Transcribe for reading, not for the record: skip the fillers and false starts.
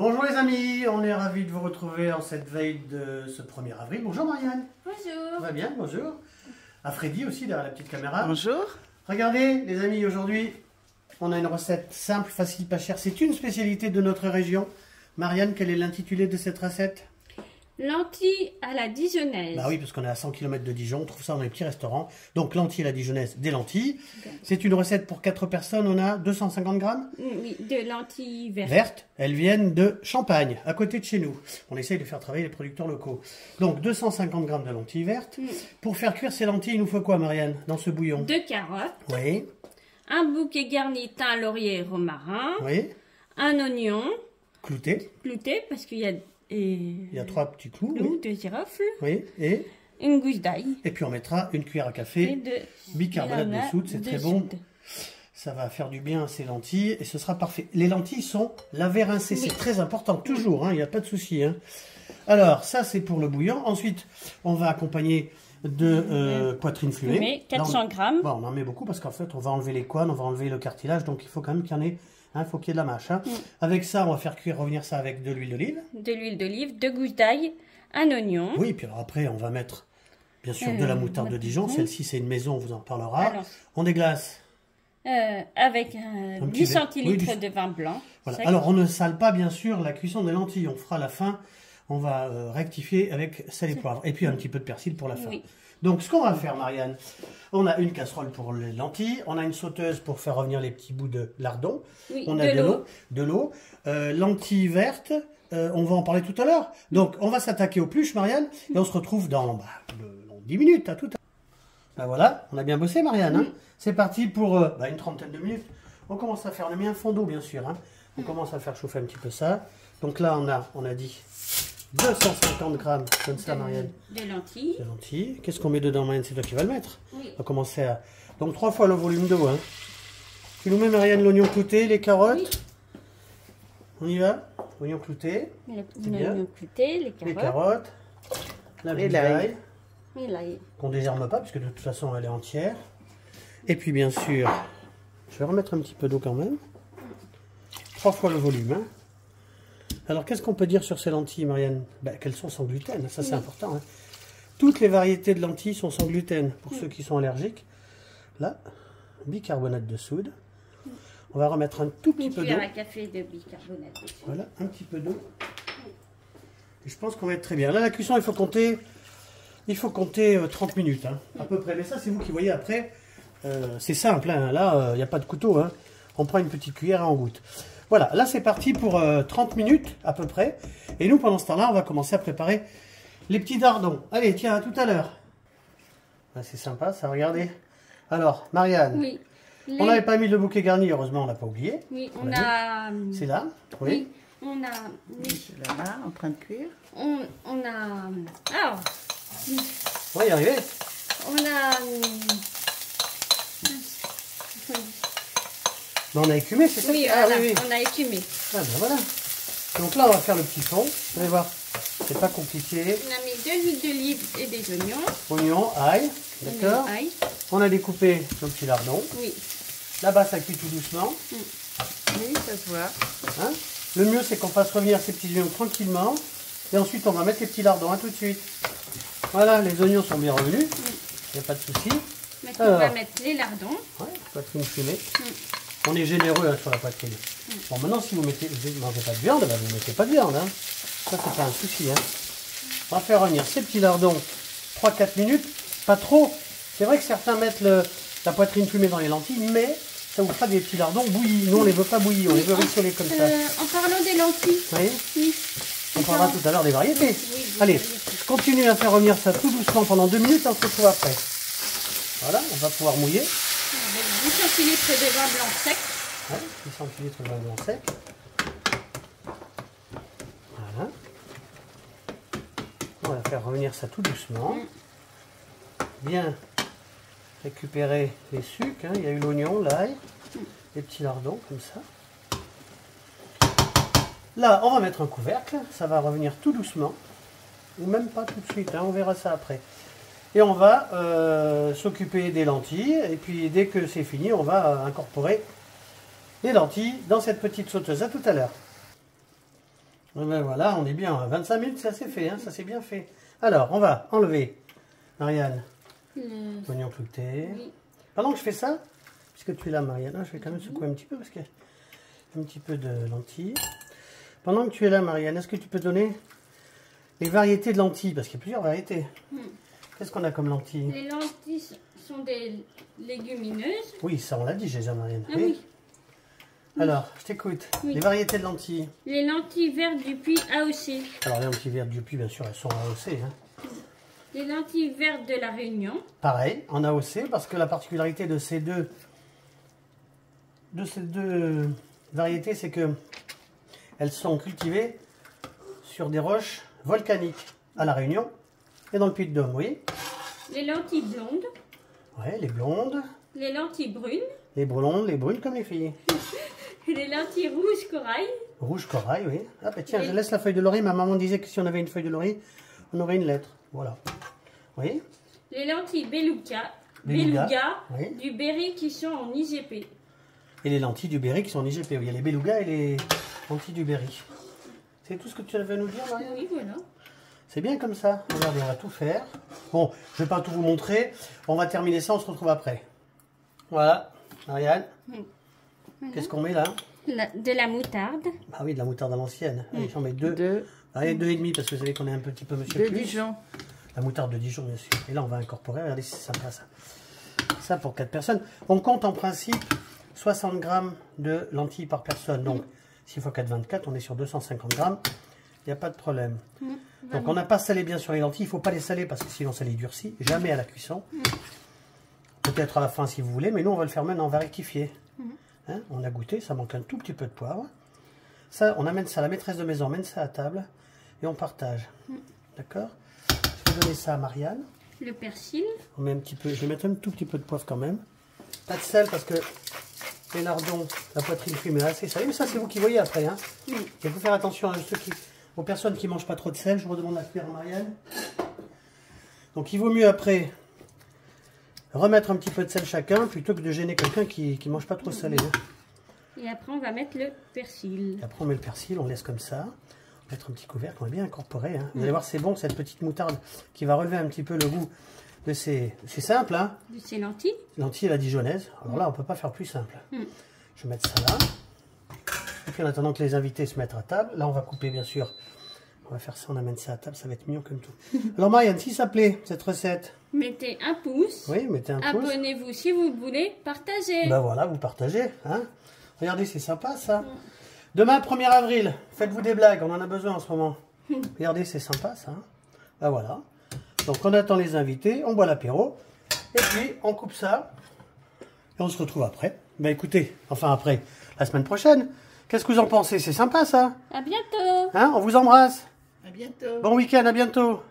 Bonjour les amis, on est ravis de vous retrouver en cette veille de ce 1er avril. Bonjour Marianne. Bonjour. Ça va bien, bonjour. À Freddy aussi derrière la petite caméra. Bonjour. Regardez les amis, aujourd'hui on a une recette simple, facile, pas chère. C'est une spécialité de notre région. Marianne, quel est l'intitulé de cette recette? Lentilles à la dijonnaise. Bah oui, parce qu'on est à 100 km de Dijon, on trouve ça dans les petits restaurants. Donc lentilles à la dijonnaise, des lentilles. C'est une recette pour 4 personnes, on a 250 grammes. Oui, de lentilles vertes. Vertes, elles viennent de Champagne, à côté de chez nous. On essaye de faire travailler les producteurs locaux. Donc 250 grammes de lentilles vertes. Pour faire cuire ces lentilles, il nous faut quoi Marianne, dans ce bouillon? 2 carottes. Oui, Un bouquet garni thym, laurier et romarin. oui. Un oignon Clouté. clouté parce qu'il y a Il y a 3 petits clous. clous Oui. de girofle. Oui. Une gousse d'ail. Et puis on mettra une cuillère à Et café. de Bicarbonate de soude, c'est très bon. Ça va faire du bien à ces lentilles et ce sera parfait. Les lentilles sont lavées, rincées, c'est très important, toujours, il n'y a pas de souci. Alors, ça c'est pour le bouillon. Ensuite, on va accompagner de poitrine fumée. 400 grammes. Bon, on en met beaucoup parce qu'en fait, on va enlever les couennes, on va enlever le cartilage, donc il faut quand même qu'il y en ait, il faut qu'il y ait de la mâche. Avec ça, on va faire cuire, revenir ça avec de l'huile d'olive. De l'huile d'olive, 2 gousses d'ail, un oignon. Oui, puis alors après, on va mettre, bien sûr, de la moutarde de Dijon. Celle-ci, c'est une maison, on vous en parlera. Alors, On déglace. avec Un 10 petit verre. centilitres Oui, de vin blanc. Voilà. Sec. Alors, on ne sale pas, bien sûr, la cuisson des lentilles. On fera à la fin. On va rectifier avec sel et poivre. Et puis, un petit peu de persil pour la fin. Oui. Donc, ce qu'on va faire, Marianne, on a une casserole pour les lentilles. On a une sauteuse pour faire revenir les petits bouts de lardon. Oui, On a de l'eau. Lentilles vertes. On va en parler tout à l'heure. Donc, on va s'attaquer aux pluches, Marianne. Et on se retrouve dans 10 minutes. À tout à l'heure. Ben voilà, on a bien bossé, Marianne. C'est parti pour une trentaine de minutes. On commence à faire, on a mis un fond d'eau, bien sûr. On commence à faire chauffer un petit peu ça. Donc là, on a dit 250 grammes, comme ça, Marianne. De lentilles. De lentilles. Qu'est-ce qu'on met dedans, Marianne? C'est toi qui vas le mettre. Oui. On va commencer à... Donc 3 fois le volume d'eau. Tu nous mets, Marianne, l'oignon clouté, les carottes. Oui. On y va. Oignon clouté. L'oignon clouté, Les carottes. La Et gousse l'ail. d'ail. Et l'ail. Qu'on désarme pas, puisque de toute façon, elle est entière. Et puis, bien sûr, je vais remettre un petit peu d'eau quand même. 3 fois le volume. Alors, qu'est-ce qu'on peut dire sur ces lentilles, Marianne? Qu'elles sont sans gluten, ça c'est important. Toutes les variétés de lentilles sont sans gluten, pour ceux qui sont allergiques. Là, bicarbonate de soude. On va remettre un tout petit Une peu d'eau. cuillère à café de bicarbonate. Voilà, un petit peu d'eau. Et je pense qu'on va être très bien. Là, la cuisson, il faut compter 30 minutes, à peu près. Mais ça, c'est vous qui voyez après. C'est simple, là, il n'y a pas de couteau. On prend une petite cuillère et on goûte. Voilà, là, c'est parti pour 30 minutes, à peu près. Et nous, pendant ce temps-là, on va commencer à préparer les petits dardons. Allez, tiens, à tout à l'heure. C'est sympa, ça, regardez. Alors, Marianne, Oui. on n'avait pas mis le bouquet garni, heureusement, on l'a pas oublié. Oui, On on a... C'est là, oui. Oui, on a... C'est là, en train de cuire. On a... Alors, On va y arriver. on a... On a écumé, c'est ça? Oui, Ah, voilà, oui, oui. on a écumé. Ah, ben voilà. Donc là, on va faire le petit fond. Vous allez voir, c'est pas compliqué. On a mis 2 huiles d'olive et des oignons. Oignon, ail, d'accord. Oignon, ail. On a découpé nos petits lardons. Oui. Là-bas, ça cuit tout doucement. Oui, ça se voit. Le mieux, c'est qu'on fasse revenir ces petits oignons tranquillement. Et ensuite, on va mettre les petits lardons, tout de suite. Voilà, les oignons sont bien revenus. Il n'y a pas de souci. Maintenant, on va mettre les lardons. Ouais, poitrine fumée. On est généreux sur la poitrine. Bon, maintenant, si vous mangez pas de viande, vous ne mettez pas de viande. Ça, c'est pas un souci. On va faire revenir ces petits lardons 3-4 minutes. Pas trop. C'est vrai que certains mettent la poitrine fumée dans les lentilles, mais ça vous fera des petits lardons bouillis. Nous, on les veut pas bouillis, on les veut rissolés comme ça. En parlant des lentilles, Vous voyez? oui. On parlera tout à l'heure des variétés. Oui, Allez, variétés. je continue à faire revenir ça tout doucement pendant 2 minutes, on se retrouve après. Voilà, on va pouvoir mouiller. Avec 10 centilitres de vin blanc sec. Ouais, 10 centilitres de vin blanc sec. Voilà. On va faire revenir ça tout doucement. Bien récupérer les sucs. Il y a eu l'oignon, l'ail, les petits lardons comme ça. Là, on va mettre un couvercle. Ça va revenir tout doucement. Ou même pas tout de suite. On verra ça après. Et on va s'occuper des lentilles. Et puis, dès que c'est fini, on va incorporer les lentilles dans cette petite sauteuse. À tout à l'heure. Et ben voilà, on est bien. 25 minutes, ça s'est fait, hein, ça s'est bien fait. Alors, on va enlever, Marianne, l'oignon clouté. Oui. Pendant que je fais ça, puisque tu es là, Marianne, je vais quand même secouer un petit peu parce qu'il y a un petit peu de lentilles. Pendant que tu es là, Marianne, est-ce que tu peux donner les variétés de lentilles? Parce qu'il y a plusieurs variétés. Qu'est-ce qu'on a comme lentilles? Les lentilles sont des légumineuses. Oui, ça on l'a dit déjà, Marianne. Ah oui. Alors, je t'écoute. Oui. Les variétés de lentilles. Les lentilles vertes du Puy AOC. Alors, les lentilles vertes du Puy, bien sûr, elles sont AOC. Hein. Les lentilles vertes de la Réunion. Pareil, en AOC, parce que la particularité de ces deux variétés, c'est que elles sont cultivées sur des roches volcaniques à la Réunion et dans le Puy-de-Dôme, oui. Les lentilles blondes. Ouais, les blondes, Les lentilles brunes. les blondes, les brunes comme les filles. Les lentilles rouges corail. Rouge corail, oui. Ah bah tiens, je laisse la feuille de laurier. Ma maman disait que si on avait une feuille de laurier, on aurait une lettre. Voilà. Oui. Les lentilles beluga. Beluga, Beluga oui. du Berry qui sont en IGP. Et les lentilles du Berry qui sont en IGP. Il y a les belugas et les lentilles du Berry. C'est tout ce que tu avais à nous dire, Marianne? Oui, voilà. C'est bien comme ça. Regardez, on va tout faire. Bon, je ne vais pas tout vous montrer. On va terminer ça, on se retrouve après. Voilà. Marianne, qu'est-ce qu'on met là? De la moutarde. Ah oui, de la moutarde à l'ancienne. Allez, j'en mets deux. Deux. Allez, 2,5 parce que vous savez qu'on est un petit peu monsieur De plus. Dijon. La moutarde de Dijon, bien sûr. Et là, on va incorporer. Regardez si c'est sympa ça. Ça pour 4 personnes. On compte en principe 60 grammes de lentilles par personne. Donc, 6 x 4, 24, on est sur 250 grammes. Il n'y a pas de problème. Donc, on n'a pas salé bien sur les lentilles. Il ne faut pas les saler parce que sinon, ça les durcit. Jamais à la cuisson. Peut-être à la fin si vous voulez. Mais nous, on va le faire maintenant. On va rectifier. Hein, on a goûté. Ça manque un tout petit peu de poivre. Ça, on amène ça. La maîtresse de maison amène ça à table. Et on partage. D'accord? Je vais donner ça à Marianne. Le persil. On met un petit peu, je vais mettre un tout petit peu de poivre quand même. Pas de sel parce que les lardons, la poitrine fumée assez salée. Mais ça, c'est vous qui voyez après. Hein. Il faut faire attention à aux personnes qui ne mangent pas trop de sel. Je redemande la cuillère à Marianne. Donc, il vaut mieux après remettre un petit peu de sel chacun plutôt que de gêner quelqu'un qui ne mange pas trop salé. Hein. Et après, on va mettre le persil. Et après, on met le persil, on laisse comme ça. On va mettre un petit couvercle, on va bien incorporer. Hein. Vous allez voir, c'est bon, cette petite moutarde qui va relever un petit peu le goût de ces... C'est simple, hein. De ces lentilles. Lentilles à la dijonnaise. Alors là, on ne peut pas faire plus simple. Je vais mettre ça là. Et puis en attendant que les invités se mettent à table, là, on va couper, bien sûr. On va faire ça, on amène ça à table, ça va être mignon comme tout. Alors Marianne, si ça plaît, cette recette. Mettez un pouce. Oui, mettez un pouce. Abonnez-vous si vous voulez. Partagez. Ben voilà, vous partagez. Hein. Regardez, c'est sympa ça. Demain, 1er avril, faites-vous des blagues, on en a besoin en ce moment. Regardez, c'est sympa ça. Hein. Ben voilà. Donc on attend les invités, on boit l'apéro. Et puis, on coupe ça. Et on se retrouve après. Ben écoutez, enfin après, la semaine prochaine. Qu'est-ce que vous en pensez? C'est sympa ça. À bientôt. Hein, on vous embrasse. À bientôt. Bon week-end, à bientôt.